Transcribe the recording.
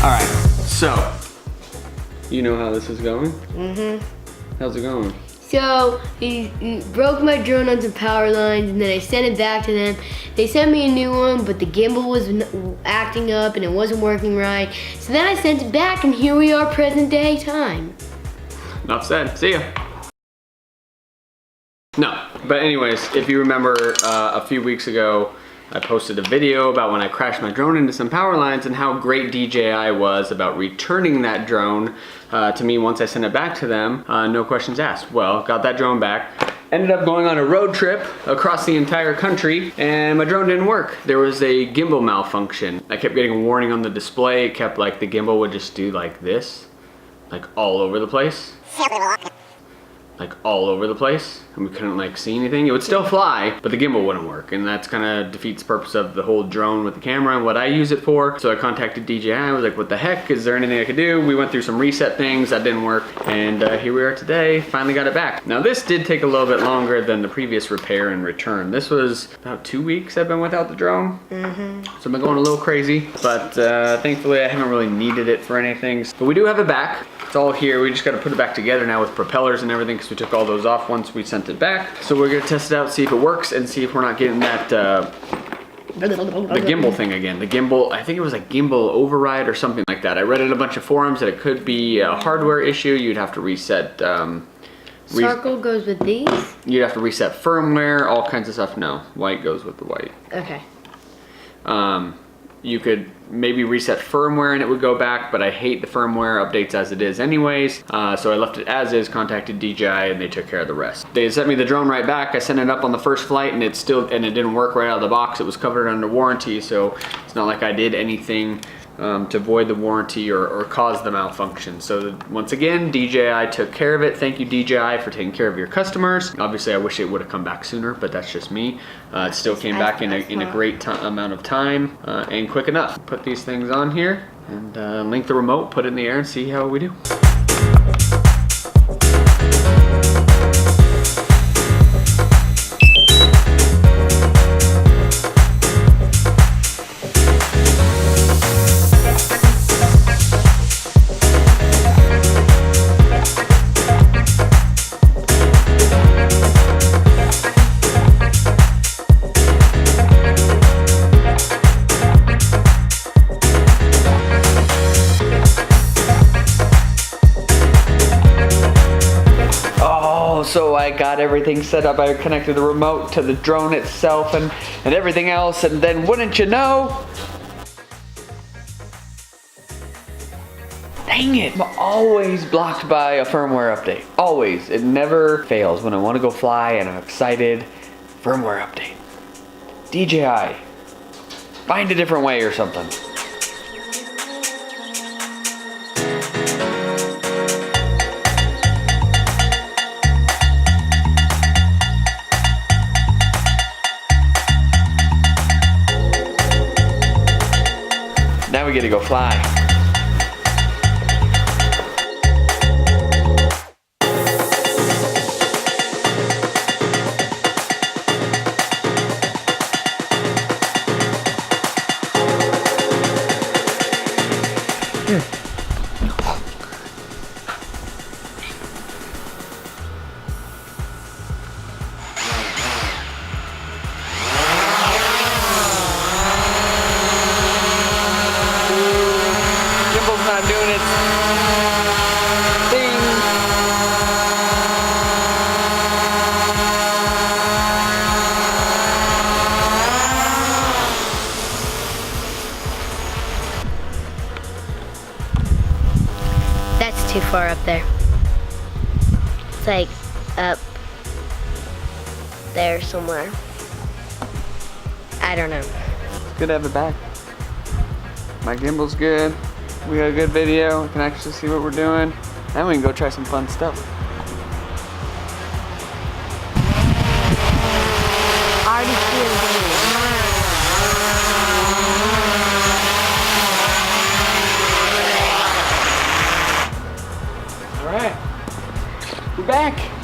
Alright, so, you know how this is going? Mm-hmm. How's it going? So, he broke my drone on some power lines, and then I sent it back to them. They sent me a new one, but the gimbal was acting up and it wasn't working right. So then I sent it back, and here we are, present day time. Enough said. See ya. No, but anyways, if you remember a few weeks ago, I posted a video about when I crashed my drone into some power lines and how great DJI was about returning that drone to me once I sent it back to them, no questions asked. Well, got that drone back, ended up going on a road trip across the entire country, and my drone didn't work. There was a gimbal malfunction. I kept getting a warning on the display. It kept like, the gimbal would just do like this, like all over the place. Like all over the place, and we couldn't like see anything. It would still fly, but the gimbal wouldn't work, and that's kind of defeats the purpose of the whole drone with the camera and what I use it for. So I contacted DJI. I was like, what the heck, is there anything I could do? We went through some reset things that didn't work, and here we are today, finally got it back. Now this did take a little bit longer than the previous repair and return. This was about 2 weeks I've been without the drone. So I've been going a little crazy, but thankfully I haven't really needed it for anything. But we do have it back. It's all here. We just got to put it back together now with propellers and everything, because we took all those off once we sent it back. So we're gonna test it out, see if it works, and see if we're not getting that the gimbal thing again. The gimbal, I think it was a gimbal override or something like that. I read in a bunch of forums that it could be a hardware issue. You'd have to reset. Circle goes with these? You'd have to reset firmware, all kinds of stuff. No, white goes with the white. Okay. You could maybe reset firmware and it would go back, but I hate the firmware updates as it is anyways. So I left it as is, contacted DJI, and they took care of the rest. They sent me the drone right back. I sent it up on the first flight, and it didn't work right out of the box. It was covered under warranty, so it's not like I did anything to void the warranty or cause the malfunction. So once again, DJI took care of it. Thank you, DJI, for taking care of your customers. Obviously, I wish it would have come back sooner, but that's just me. It still came back in a great amount of time and quick enough. Put these things on here and link the remote, put it in the air, and see how we do. So I got everything set up. I connected the remote to the drone itself and everything else, and then wouldn't you know, dang it, I'm always blocked by a firmware update. Always. It never fails. When I want to go fly and I'm excited, firmware update. DJI, find a different way or something. Now we get to go fly. too far up there. It's like up there somewhere. I don't know. It's good to have it back. My gimbal's good. We got a good video. We can actually see what we're doing. Then we can go try some fun stuff. Already feeling All right, we're back.